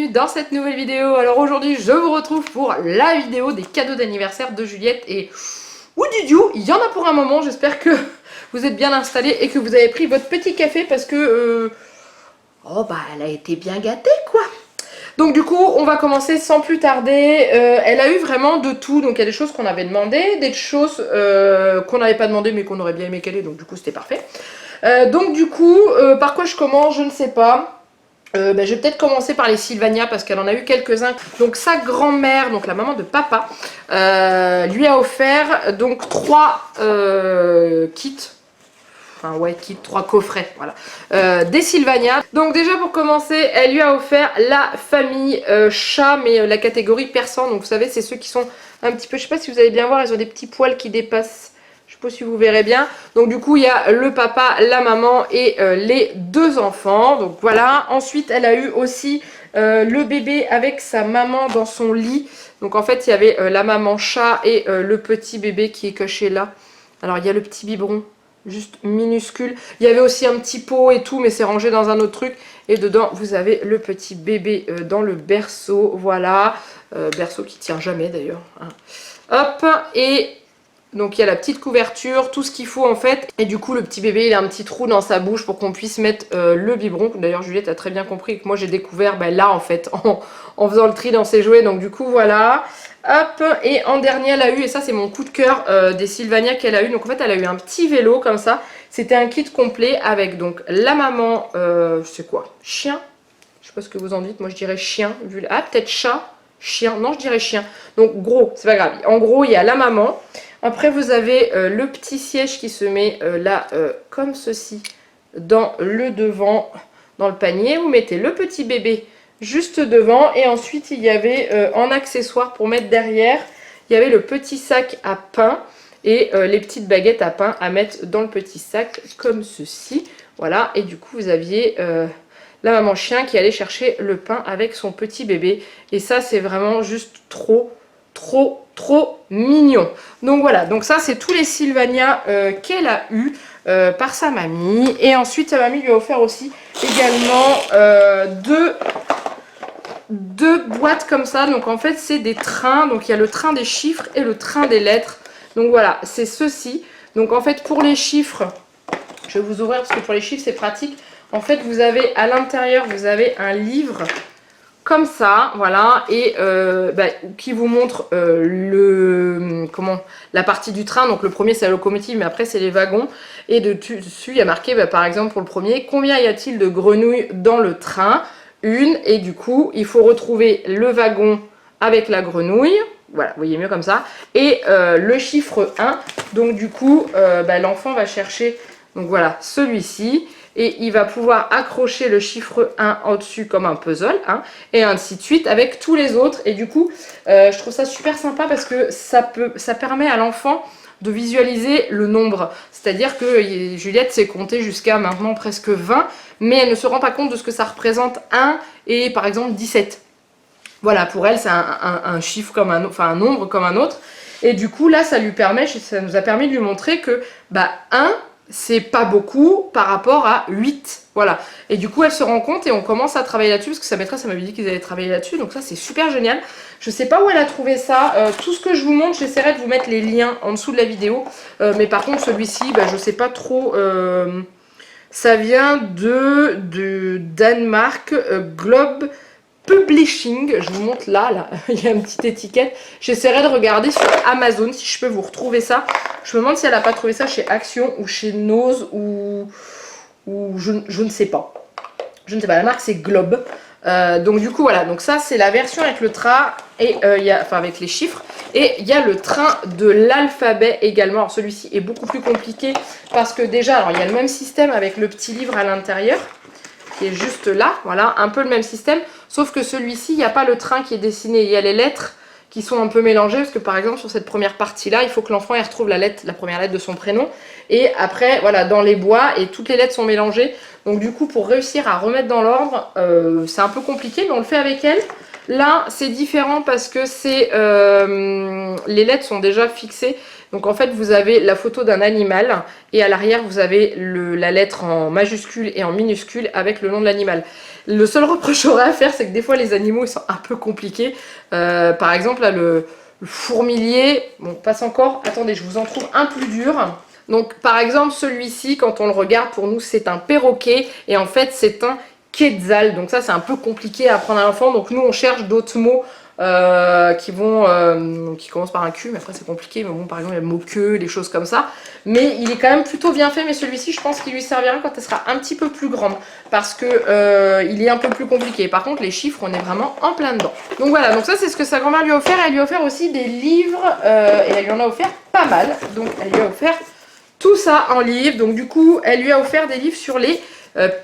bienvenue dans cette nouvelle vidéo. Alors aujourd'hui je vous retrouve pour la vidéo des cadeaux d'anniversaire de Juliette et Oudidiou. Il y en a pour un moment, j'espère que vous êtes bien installés et que vous avez pris votre petit café parce que elle a été bien gâtée quoi. Donc du coup on va commencer sans plus tarder. Elle a eu vraiment de tout, donc il y a des choses qu'on avait demandé, des choses qu'on n'avait pas demandé mais qu'on aurait bien aimé qu'elle ait, donc du coup c'était parfait. Donc du coup par quoi je commence, je ne sais pas. Je vais peut-être commencer par les Sylvania parce qu'elle en a eu quelques-uns. Donc sa grand-mère, donc la maman de papa, lui a offert donc 3 kits. Enfin ouais, kits, 3 coffrets, voilà. Des Sylvania. Donc déjà pour commencer, elle lui a offert la famille chat, mais la catégorie persan. Donc vous savez, c'est ceux qui sont un petit peu, je sais pas si vous allez bien voir, ils ont des petits poils qui dépassent. Je sais pas si vous verrez bien. Donc du coup il y a le papa, la maman et les 2 enfants. Donc voilà. Ensuite elle a eu aussi le bébé avec sa maman dans son lit. Donc en fait il y avait la maman chat et le petit bébé qui est caché là. Alors il y a le petit biberon juste minuscule. Il y avait aussi un petit pot et tout mais c'est rangé dans un autre truc. Et dedans vous avez le petit bébé dans le berceau. Voilà. Berceau qui tient jamais d'ailleurs. Hein. Hop. Et donc il y a la petite couverture, tout ce qu'il faut en fait. Et du coup le petit bébé il a un petit trou dans sa bouche pour qu'on puisse mettre le biberon. D'ailleurs Juliette a très bien compris que moi j'ai découvert là en fait en faisant le tri dans ses jouets. Donc du coup voilà. Hop, et en dernier elle a eu, et ça c'est mon coup de cœur des Sylvania qu'elle a eu. Donc en fait elle a eu un petit vélo comme ça. C'était un kit complet avec donc la maman, c'est quoi? Chien? Je sais pas ce que vous en dites, moi je dirais chien. Ah peut-être chat? Chien? Non je dirais chien. Donc gros, c'est pas grave. En gros il y a la maman. Après vous avez le petit siège qui se met là comme ceci dans le devant, dans le panier. Vous mettez le petit bébé juste devant et ensuite il y avait en accessoire pour mettre derrière, il y avait le petit sac à pain et les petites baguettes à pain à mettre dans le petit sac comme ceci. Voilà, et du coup vous aviez la maman chien qui allait chercher le pain avec son petit bébé et ça c'est vraiment juste trop mignon. Donc voilà, donc ça c'est tous les Sylvania qu'elle a eu par sa mamie. Et ensuite sa mamie lui a offert aussi également deux boîtes comme ça. Donc en fait c'est des trains, donc il y a le train des chiffres et le train des lettres. Donc voilà, c'est ceci. Donc en fait pour les chiffres, je vais vous ouvrir parce que pour les chiffres c'est pratique. En fait vous avez à l'intérieur, vous avez un livre comme ça, voilà, et qui vous montre la partie du train. Donc le premier c'est la locomotive, mais après c'est les wagons. Et dessus il y a marqué, par exemple pour le premier, combien y a-t-il de grenouilles dans le train? Une, et du coup il faut retrouver le wagon avec la grenouille. Voilà, vous voyez mieux comme ça. Et le chiffre 1, donc du coup l'enfant va chercher, donc voilà, celui-ci. Et il va pouvoir accrocher le chiffre 1 au-dessus comme un puzzle, hein, et ainsi de suite avec tous les autres. Et du coup, je trouve ça super sympa parce que ça permet à l'enfant de visualiser le nombre. C'est-à-dire que Juliette sait compter jusqu'à maintenant presque 20, mais elle ne se rend pas compte de ce que ça représente 1 et par exemple 17. Voilà, pour elle, c'est un chiffre comme un nombre comme un autre. Et du coup, là, ça nous a permis de lui montrer que 1, c'est pas beaucoup par rapport à 8, voilà. Et du coup elle se rend compte et on commence à travailler là-dessus parce que sa maîtresse m'avait dit qu'ils allaient travailler là-dessus, donc ça c'est super génial. Je sais pas où elle a trouvé ça, tout ce que je vous montre j'essaierai de vous mettre les liens en dessous de la vidéo, mais par contre celui-ci je sais pas trop, ça vient de Danemark, Globe Publishing. Je vous montre là, il y a une petite étiquette. J'essaierai de regarder sur Amazon si je peux vous retrouver ça. Je me demande si elle n'a pas trouvé ça chez Action ou chez Nose ou je ne sais pas. Je ne sais pas, la marque c'est Globe. Donc du coup voilà, donc ça c'est la version avec le train et avec les chiffres. Et il y a le train de l'alphabet également. Alors celui-ci est beaucoup plus compliqué parce que déjà, alors il y a le même système avec le petit livre à l'intérieur qui est juste là, voilà, un peu le même système, sauf que celui-ci, il n'y a pas le train qui est dessiné, il y a les lettres qui sont un peu mélangées, parce que par exemple sur cette première partie-là, il faut que l'enfant retrouve la première lettre de son prénom, et après, voilà, dans les bois, et toutes les lettres sont mélangées, donc du coup, pour réussir à remettre dans l'ordre, c'est un peu compliqué, mais on le fait avec elle. Là, c'est différent parce que les lettres sont déjà fixées, Donc en fait vous avez la photo d'un animal et à l'arrière vous avez la lettre en majuscule et en minuscule avec le nom de l'animal. Le seul reproche que j'aurais à faire, c'est que des fois les animaux ils sont un peu compliqués. Par exemple là le fourmilier, bon passe encore, attendez je vous en trouve un plus dur. Donc par exemple celui-ci quand on le regarde pour nous c'est un perroquet et en fait c'est un quetzal. Donc ça c'est un peu compliqué à apprendre à l'enfant, donc nous on cherche d'autres mots qui commencent par un Q, mais après c'est compliqué, mais bon par exemple il y a le mot queue, des choses comme ça, mais il est quand même plutôt bien fait, mais celui-ci je pense qu'il lui servira quand elle sera un petit peu plus grande, parce que il est un peu plus compliqué. Par contre les chiffres on est vraiment en plein dedans. Donc voilà, donc ça c'est ce que sa grand-mère lui a offert. Elle lui a offert aussi des livres, et elle lui en a offert pas mal, donc elle lui a offert tout ça en livres. Donc du coup elle lui a offert des livres sur les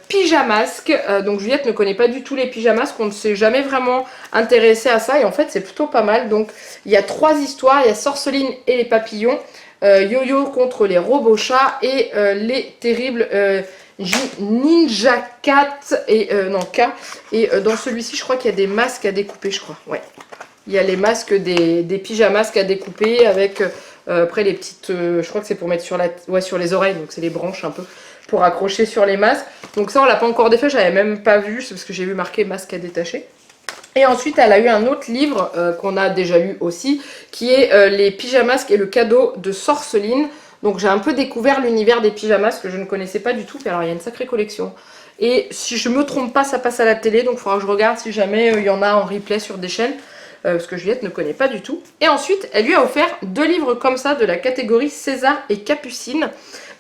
pyjamasques. Donc Juliette ne connaît pas du tout les pyjamasques, on ne s'est jamais vraiment intéressé à ça et en fait c'est plutôt pas mal. Donc il y a 3 histoires, il y a Sorceline et les papillons, Yo-Yo contre les robots chats et les terribles Ninja Cat et non K. Et dans celui-ci je crois qu'il y a des masques à découper, je crois, ouais. Il y a les masques des pyjamasques à découper avec après les petites, je crois que c'est pour mettre sur, sur les oreilles, donc c'est les branches un peu pour accrocher sur les masques. Donc ça on l'a pas encore défait, j'avais même pas vu, c'est parce que j'ai vu marqué masque à détacher. Et ensuite elle a eu un autre livre qu'on a déjà lu aussi, qui est les pyjamasques et le cadeau de Sorceline. Donc j'ai un peu découvert l'univers des pyjamasques que je ne connaissais pas du tout, puis alors il y a une sacrée collection. Et si je me trompe pas ça passe à la télé, donc il faudra que je regarde si jamais il y en a en replay sur des chaînes. Parce que Juliette ne connaît pas du tout. Et ensuite, elle lui a offert 2 livres comme ça de la catégorie César et Capucine.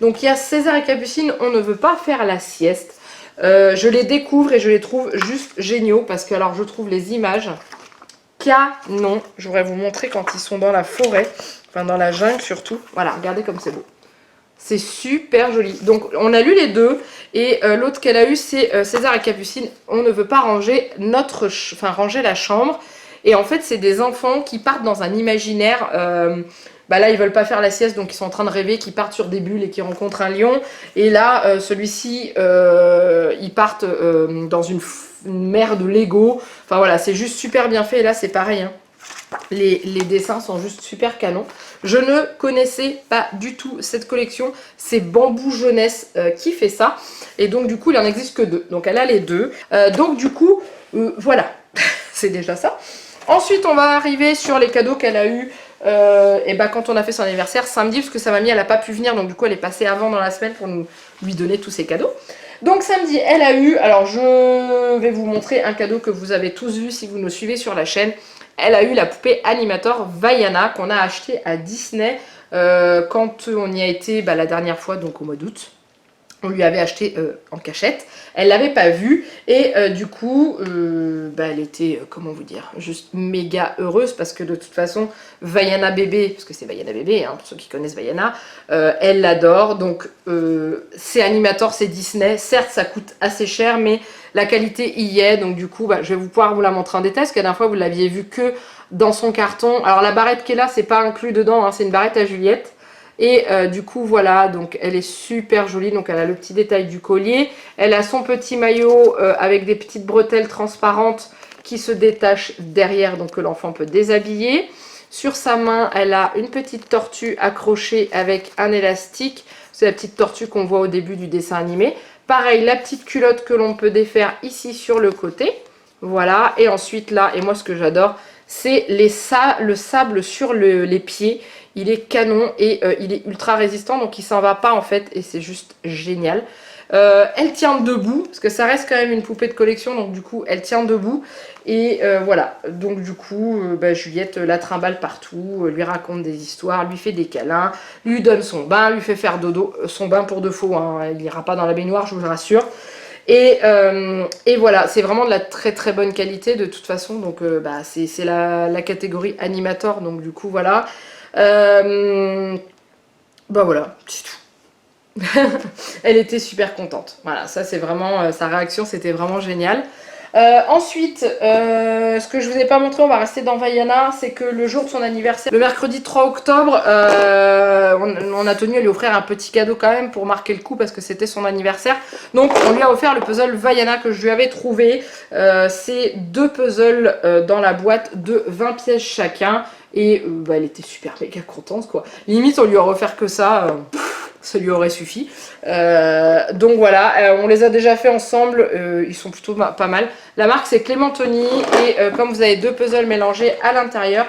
Donc il y a César et Capucine, on ne veut pas faire la sieste. Je les découvre et je les trouve juste géniaux parce que alors je trouve les images canon. Je voudrais vous montrer quand ils sont dans la forêt, enfin dans la jungle surtout. Voilà, regardez comme c'est beau. C'est super joli. Donc on a lu les 2 et l'autre qu'elle a eu c'est César et Capucine. On ne veut pas ranger ranger la chambre. Et en fait, c'est des enfants qui partent dans un imaginaire. Bah là, ils veulent pas faire la sieste, donc ils sont en train de rêver qu'ils partent sur des bulles et qu'ils rencontrent un lion. Et là, celui-ci, ils partent dans une mer de Lego. Enfin voilà, c'est juste super bien fait. Et là, c'est pareil, hein. Les dessins sont juste super canons. Je ne connaissais pas du tout cette collection. C'est Bambou Jeunesse qui fait ça. Et donc, du coup, il en existe que 2. Donc, elle a les 2. Donc, du coup, voilà. C'est déjà ça. Ensuite, on va arriver sur les cadeaux qu'elle a eu et bah, quand on a fait son anniversaire samedi, parce que sa mamie, elle n'a pas pu venir, donc du coup, elle est passée avant dans la semaine pour lui donner tous ses cadeaux. Donc samedi, elle a eu, alors je vais vous montrer un cadeau que vous avez tous vu si vous nous suivez sur la chaîne. Elle a eu la poupée Animator Vaiana qu'on a acheté à Disney quand on y a été la dernière fois, donc au mois d'août. On lui avait acheté en cachette, elle l'avait pas vue et du coup elle était, comment vous dire, juste méga heureuse parce que de toute façon Vaiana bébé, parce que c'est Vaiana bébé, hein, pour ceux qui connaissent Vaiana, elle l'adore. Donc c'est Animator, c'est Disney, certes ça coûte assez cher mais la qualité y est, donc du coup je vais pouvoir vous la montrer en détail parce que la dernière fois vous l'aviez vue que dans son carton. Alors la barrette qui est là c'est pas inclus dedans, hein, c'est une barrette à Juliette. Et du coup voilà, donc elle est super jolie, donc elle a le petit détail du collier, elle a son petit maillot avec des petites bretelles transparentes qui se détachent derrière, donc que l'enfant peut déshabiller. Sur sa main, elle a une petite tortue accrochée avec un élastique, c'est la petite tortue qu'on voit au début du dessin animé. Pareil, la petite culotte que l'on peut défaire ici sur le côté, voilà, et ensuite là, et moi ce que j'adore, c'est le sable sur les pieds. Il est canon et il est ultra résistant, donc il s'en va pas en fait, et c'est juste génial. Elle tient debout, parce que ça reste quand même une poupée de collection, donc du coup elle tient debout. Et voilà, donc du coup Juliette la trimballe partout, lui raconte des histoires, lui fait des câlins, lui donne son bain, lui fait faire dodo, son bain pour de faux, hein, il n'ira pas dans la baignoire, je vous le rassure. Et voilà, c'est vraiment de la très très bonne qualité de toute façon, donc c'est la catégorie Animator, donc du coup voilà. Voilà, c'est tout. Elle était super contente. Voilà, ça c'est vraiment, sa réaction c'était vraiment génial. Ensuite, ce que je vous ai pas montré, on va rester dans Vaiana, c'est que le jour de son anniversaire, le mercredi 3 octobre, on a tenu à lui offrir un petit cadeau quand même pour marquer le coup parce que c'était son anniversaire. Donc on lui a offert le puzzle Vaiana que je lui avais trouvé. C'est 2 puzzles dans la boîte de 20 pièces chacun. Et bah, elle était super méga contente quoi. Limite on lui a offert que ça lui aurait suffi. Donc voilà, on les a déjà fait ensemble, ils sont plutôt pas mal. La marque c'est Clémentoni et comme vous avez deux puzzles mélangés à l'intérieur,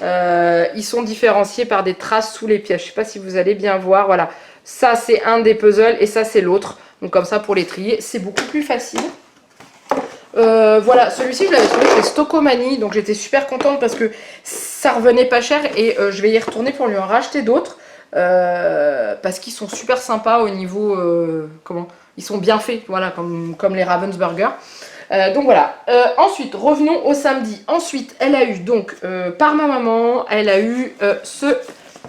ils sont différenciés par des traces sous les pièces. Je sais pas si vous allez bien voir, voilà. Ça c'est un des puzzles et ça c'est l'autre. Donc comme ça pour les trier, c'est beaucoup plus facile. Voilà, celui-ci je l'avais trouvé chez Stockomanie, donc j'étais super contente parce que ça revenait pas cher et je vais y retourner pour lui en racheter d'autres parce qu'ils sont super sympas au niveau, ils sont bien faits, voilà, comme les Ravensburger. Donc voilà, ensuite revenons au samedi. Ensuite elle a eu donc par ma maman, elle a eu ce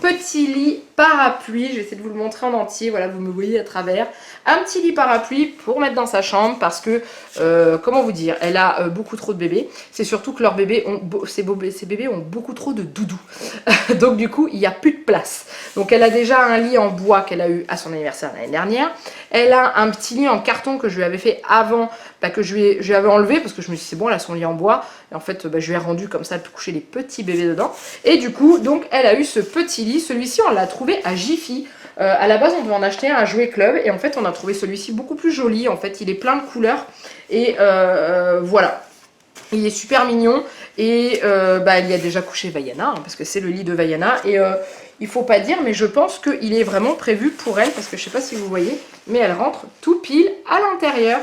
petit lit parapluie, je vais essayer de vous le montrer en entier, voilà vous me voyez à travers, un petit lit parapluie pour mettre dans sa chambre parce que, comment vous dire, elle a beaucoup trop de bébés, c'est surtout que ces bébés ont beaucoup trop de doudous, donc du coup il n'y a plus de place. Donc elle a déjà un lit en bois qu'elle a eu à son anniversaire l'année dernière, elle a un petit lit en carton que je lui avais fait avant, que je lui avais enlevé parce que je me suis dit c'est bon elle a son lit en bois, et en fait je lui ai rendu comme ça, elle peut coucher les petits bébés dedans, et du coup donc elle a eu ce petit lit, celui-ci on l'a trouvé à Jiffy. À la base on devait en acheter un à Jouet Club et en fait on a trouvé celui-ci beaucoup plus joli, en fait il est plein de couleurs et voilà, il est super mignon et il y a déjà couché Vaiana parce que c'est le lit de Vaiana et il faut pas dire mais je pense qu'il est vraiment prévu pour elle parce que je sais pas si vous voyez mais elle rentre tout pile à l'intérieur.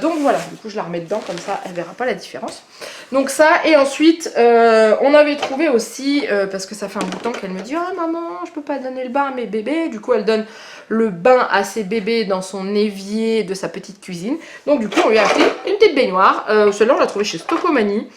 Donc voilà, du coup je la remets dedans comme ça elle verra pas la différence. Donc ça, et ensuite on avait trouvé aussi, parce que ça fait un bout de temps qu'elle me dit « Ah maman, je peux pas donner le bain à mes bébés », du coup elle donne le bain à ses bébés dans son évier de sa petite cuisine. Donc du coup on lui a acheté une petite baignoire, celle-là on l'a trouvée chez Stockomanie.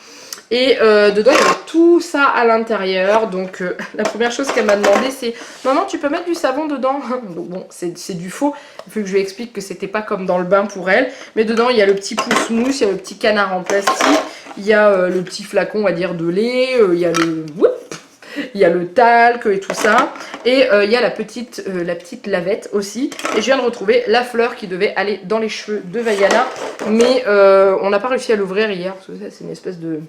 Et dedans il y avait tout ça à l'intérieur. Donc la première chose qu'elle m'a demandé c'est « Maman tu peux mettre du savon dedans ?» Donc bon c'est du faux, il faut que je lui explique que c'était pas comme dans le bain pour elle. Mais dedans il y a le petit pouce-mousse, il y a le petit canard en plastique, il y a le petit flacon on va dire de lait, il y a le talc et tout ça. Et il y a la petite lavette aussi. Et je viens de retrouver la fleur qui devait aller dans les cheveux de Vaiana. Mais on n'a pas réussi à l'ouvrir hier parce que c'est une espèce de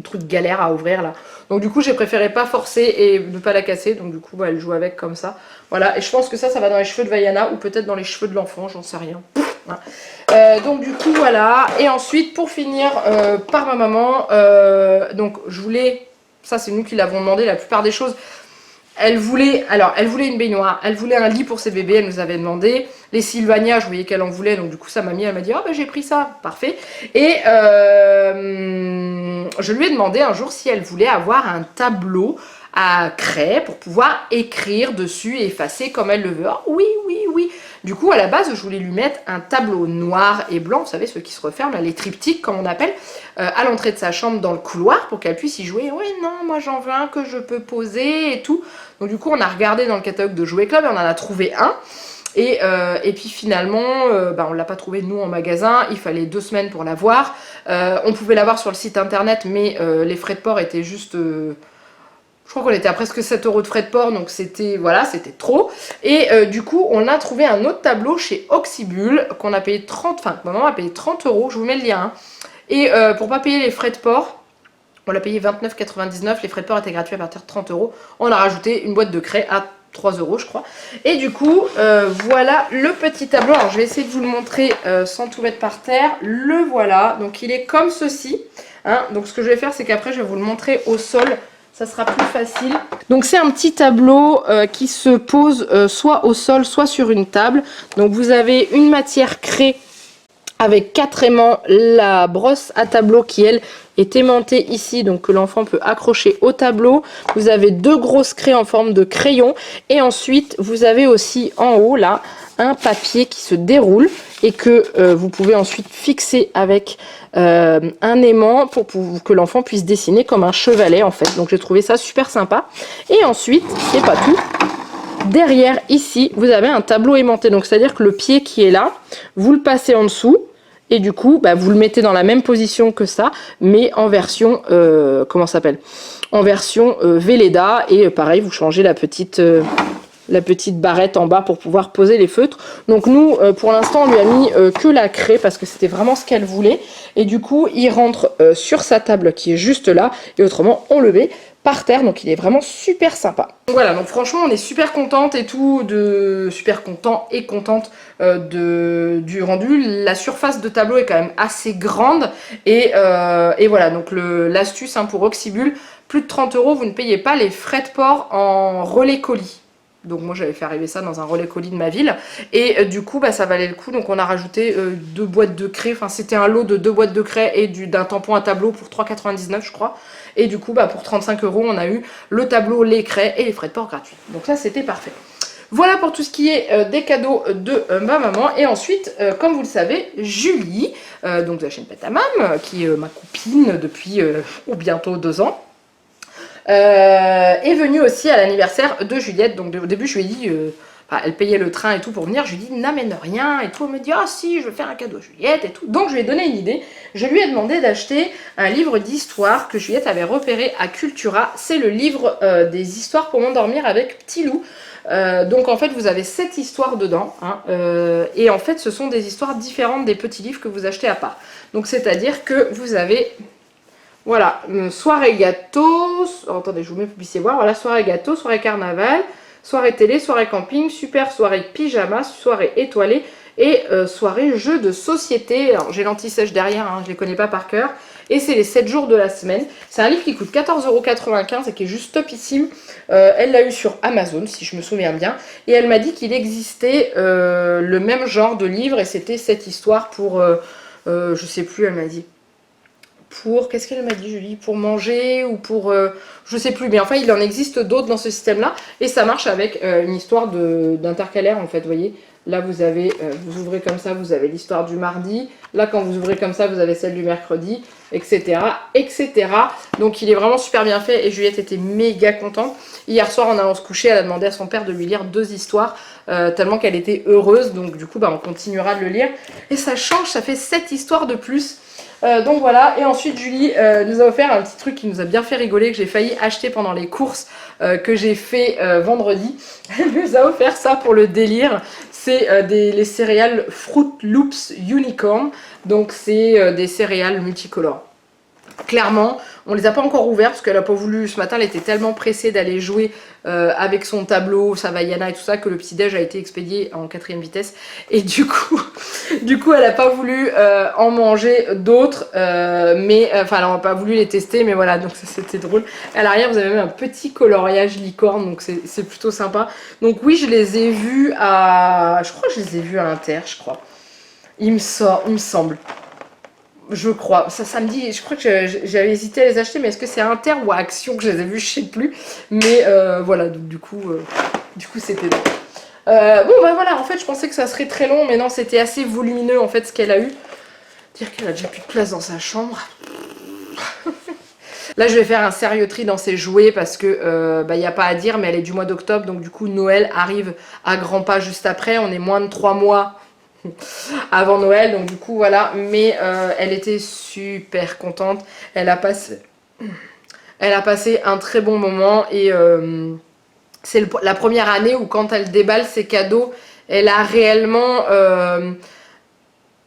truc galère à ouvrir là. Donc du coup j'ai préféré pas forcer et ne pas la casser. Donc du coup elle joue avec comme ça. Voilà, et je pense que ça va dans les cheveux de Vaiana ou peut-être dans les cheveux de l'enfant, j'en sais rien. Voilà. Donc du coup voilà. Et ensuite pour finir par ma maman, donc je voulais, ça c'est nous qui l'avons demandé la plupart des choses. Elle voulait une baignoire, elle voulait un lit pour ses bébés, elle nous avait demandé. Les Sylvania, je voyais qu'elle en voulait, donc du coup sa mamie, elle m'a dit « Ah j'ai pris ça, parfait ». Et je lui ai demandé un jour si elle voulait avoir un tableau à craie pour pouvoir écrire dessus et effacer comme elle le veut. Oh, oui, oui, oui. Du coup, à la base, je voulais lui mettre un tableau noir et blanc, vous savez, ceux qui se referment, là, les triptyques, comme on appelle, à l'entrée de sa chambre dans le couloir pour qu'elle puisse y jouer. Oui, non, moi j'en veux un que je peux poser et tout. Donc du coup, on a regardé dans le catalogue de Jouet Club et on en a trouvé un. Et puis finalement, on ne l'a pas trouvé nous en magasin, il fallait 2 semaines pour l'avoir. On pouvait l'avoir sur le site internet, mais les frais de port étaient juste... je crois qu'on était à presque 7 € de frais de port, donc c'était voilà, c'était trop. Et du coup, on a trouvé un autre tableau chez Oxybul qu'on a payé 30, enfin, maman a payé 30 €, je vous mets le lien. Hein. Et pour pas payer les frais de port, on l'a payé 29,99 €, les frais de port étaient gratuits à partir de 30 €. On a rajouté une boîte de craie à 3 € je crois. Et du coup, voilà le petit tableau. Alors je vais essayer de vous le montrer sans tout mettre par terre. Le voilà, donc il est comme ceci. Hein. Donc ce que je vais faire, c'est qu'après je vais vous le montrer au sol. Ça sera plus facile. Donc c'est un petit tableau qui se pose soit au sol, soit sur une table. Donc vous avez une matière craie avec 4 aimants, la brosse à tableau qui elle est aimantée ici, donc que l'enfant peut accrocher au tableau. Vous avez 2 grosses craies en forme de crayon et ensuite vous avez aussi en haut là un papier qui se déroule et que vous pouvez ensuite fixer avec un aimant pour que l'enfant puisse dessiner comme un chevalet en fait. Donc j'ai trouvé ça super sympa. Et ensuite, c'est pas tout. Derrière, ici, vous avez un tableau aimanté. Donc c'est à dire que le pied qui est là, vous le passez en dessous. Et du coup, vous le mettez dans la même position que ça, mais en version, comment ça s'appelle ? En version Velleda. Et pareil, vous changez la petite la petite barrette en bas pour pouvoir poser les feutres. Donc nous, pour l'instant, on lui a mis que la craie parce que c'était vraiment ce qu'elle voulait. Et du coup, il rentre sur sa table qui est juste là. Et autrement, on le met par terre. Donc il est vraiment super sympa. Donc voilà, donc franchement, on est super contente et tout, super content et contente du rendu. La surface de tableau est quand même assez grande. Et voilà, donc l'astuce pour Oxybul, plus de 30 €, vous ne payez pas les frais de port en relais colis. Donc moi j'avais fait arriver ça dans un relais colis de ma ville. Et du coup ça valait le coup. Donc on a rajouté 2 boîtes de craie. Enfin c'était un lot de 2 boîtes de craie et d'un tampon à tableau pour 3,99 € je crois. Et du coup pour 35 € on a eu le tableau, les craies et les frais de port gratuits. Donc ça c'était parfait. Voilà pour tout ce qui est des cadeaux de ma maman. Et ensuite, comme vous le savez, Julie, donc de la chaîne Pet à Mam, qui est ma copine depuis bientôt 2 ans, est venue aussi à l'anniversaire de Juliette. Donc au début je lui ai dit, elle payait le train et tout pour venir, je lui ai dit n'amène rien et tout, elle me dit ah si je veux faire un cadeau à Juliette et tout. Donc je lui ai donné une idée, je lui ai demandé d'acheter un livre d'histoire que Juliette avait repéré à Cultura. C'est le livre des histoires pour m'endormir avec Petit Loup. Donc en fait vous avez 7 histoires dedans et en fait ce sont des histoires différentes des petits livres que vous achetez à part. Donc c'est à dire que vous avez voilà, soirée gâteau, attendez je vous mets pour que vous puissiez voir, voilà, soirée gâteau, soirée carnaval, soirée télé, soirée camping, super soirée pyjama, soirée étoilée et soirée jeu de société. Alors j'ai l'anti-sèche derrière, je ne les connais pas par cœur. Et c'est les 7 jours de la semaine. C'est un livre qui coûte 14,95 € et qui est juste topissime. Elle l'a eu sur Amazon, si je me souviens bien. Et elle m'a dit qu'il existait le même genre de livre. Et c'était cette histoire pour, je sais plus, elle m'a dit. Pour, qu'est-ce qu'elle m'a dit Julie? Pour manger ou pour, je sais plus. Mais enfin, il en existe d'autres dans ce système-là. Et ça marche avec une histoire d'intercalaire, en fait, vous voyez. Là, vous avez, vous ouvrez comme ça, vous avez l'histoire du mardi. Là, quand vous ouvrez comme ça, vous avez celle du mercredi, etc., etc. Donc, il est vraiment super bien fait et Juliette était méga contente. Hier soir, en allant se coucher, elle a demandé à son père de lui lire 2 histoires, tellement qu'elle était heureuse. Donc, du coup, on continuera de le lire. Et ça change, ça fait 7 histoires de plus. Donc voilà, et ensuite Julie nous a offert un petit truc qui nous a bien fait rigoler, que j'ai failli acheter pendant les courses que j'ai fait vendredi. Elle nous a offert ça pour le délire. C'est les céréales Fruit Loops Unicorn, donc c'est des céréales multicolores. Clairement, on les a pas encore ouverts parce qu'elle a pas voulu, ce matin elle était tellement pressée d'aller jouer avec son tableau, sa Vaiana et tout ça, que le petit déj a été expédié en 4e vitesse et du coup elle a pas voulu en manger d'autres, mais enfin elle n'a pas voulu les tester, mais voilà, donc ça c'était drôle. À l'arrière vous avez même un petit coloriage licorne, donc c'est plutôt sympa. Donc oui, je les ai vus je crois que je les ai vus à Inter, je crois. Il me semble. Je crois, ça me dit, je crois que j'avais hésité à les acheter, mais est-ce que c'est à Inter ou à Action que je les ai vus, je sais plus. Mais voilà, donc du coup c'était bon. Voilà, en fait je pensais que ça serait très long, mais non, c'était assez volumineux en fait ce qu'elle a eu. Dire qu'elle a déjà plus de place dans sa chambre. Là je vais faire un sérieux tri dans ses jouets parce que y a pas à dire, mais elle est du mois d'octobre, donc du coup Noël arrive à grands pas juste après. On est moins de 3 mois avant Noël, donc du coup voilà, mais elle était super contente. Elle a passé un très bon moment et c'est la première année où quand elle déballe ses cadeaux, elle a réellement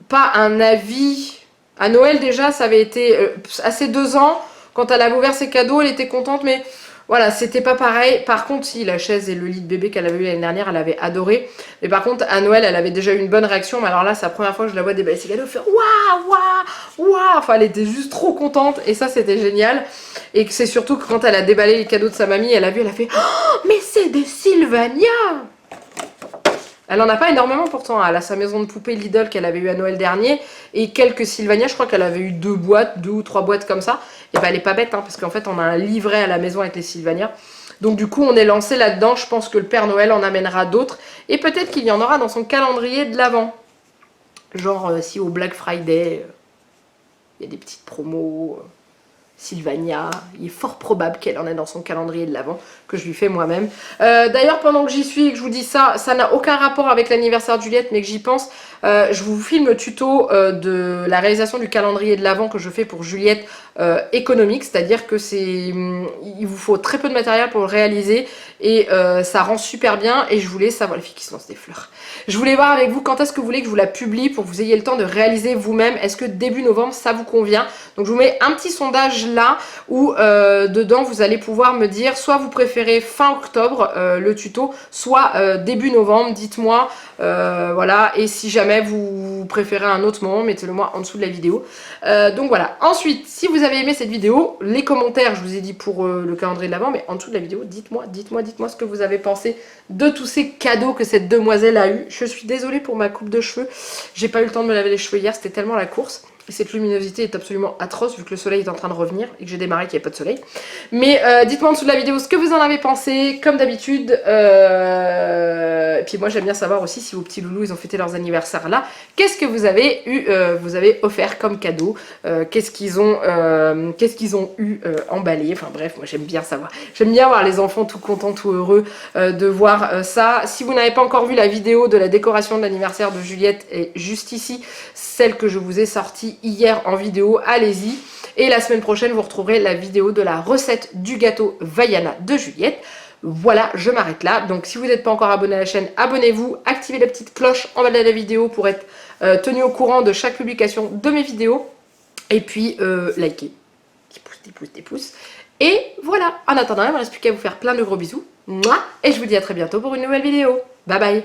pas un avis. À Noël déjà ça avait été à ses 2 ans, quand elle avait ouvert ses cadeaux elle était contente, mais voilà, c'était pas pareil. Par contre, si, la chaise et le lit de bébé qu'elle avait eu l'année dernière, elle avait adoré. Mais par contre, à Noël, elle avait déjà eu une bonne réaction. Mais alors là, c'est la première fois que je la vois déballer ses cadeaux. Elle fait waouh, waouh, waouh. Enfin, elle était juste trop contente. Et ça, c'était génial. Et c'est surtout que quand elle a déballé les cadeaux de sa mamie, elle a fait oh, mais c'est des Sylvania! Elle en a pas énormément pourtant, elle a sa maison de poupée Lidl qu'elle avait eu à Noël dernier et quelques Sylvania, je crois qu'elle avait eu 2 ou 3 boîtes comme ça. Et elle est pas bête parce qu'en fait on a un livret à la maison avec les Sylvania. Donc du coup on est lancé là-dedans, je pense que le Père Noël en amènera d'autres et peut-être qu'il y en aura dans son calendrier de l'Avent. Genre si au Black Friday, il y a des petites promos, Sylvania, il est fort probable qu'elle en ait dans son calendrier de l'Avent, que je lui fais moi-même. D'ailleurs, pendant que j'y suis et que je vous dis ça, ça n'a aucun rapport avec l'anniversaire de Juliette, mais que j'y pense, je vous filme le tuto de la réalisation du calendrier de l'Avent que je fais pour Juliette économique, c'est-à-dire que il vous faut très peu de matériel pour le réaliser et ça rend super bien. Et je voulais savoir, les filles qui se lancent des fleurs, je voulais voir avec vous quand est-ce que vous voulez que je vous la publie pour que vous ayez le temps de réaliser vous-même. Est-ce que début novembre ça vous convient? Donc je vous mets un petit sondage là où dedans vous allez pouvoir me dire soit vous préférez fin octobre le tuto, soit début novembre, dites-moi voilà. Et si jamais vous préférez un autre moment, mettez-le moi en dessous de la vidéo. Donc voilà. Ensuite, si vous avez aimé cette vidéo, les commentaires, je vous ai dit pour le calendrier de l'Avent, mais en dessous de la vidéo, dites-moi ce que vous avez pensé de tous ces cadeaux que cette demoiselle a eu. Je suis désolée pour ma coupe de cheveux, j'ai pas eu le temps de me laver les cheveux hier, c'était tellement la course. Et cette luminosité est absolument atroce vu que le soleil est en train de revenir et que j'ai démarré qu'il n'y avait pas de soleil. Mais dites-moi en dessous de la vidéo ce que vous en avez pensé, comme d'habitude. Et puis moi j'aime bien savoir aussi si vos petits loulous ils ont fêté leurs anniversaires là. Qu'est-ce que vous avez offert comme cadeau, qu'est-ce qu'ils ont eu emballé. Enfin bref, moi j'aime bien savoir. J'aime bien voir les enfants tout contents, tout heureux de voir ça. Si vous n'avez pas encore vu la vidéo de la décoration de l'anniversaire de Juliette, est juste ici, celle que je vous ai sortie hier en vidéo, allez-y. Et la semaine prochaine, vous retrouverez la vidéo de la recette du gâteau Vaiana de Juliette. Voilà, je m'arrête là. Donc si vous n'êtes pas encore abonné à la chaîne, abonnez-vous, activez la petite cloche en bas de la vidéo pour être tenu au courant de chaque publication de mes vidéos. Et puis likez, des pouces. Et voilà, en attendant, il ne me reste plus qu'à vous faire plein de gros bisous. Mouah. Et je vous dis à très bientôt pour une nouvelle vidéo. Bye bye.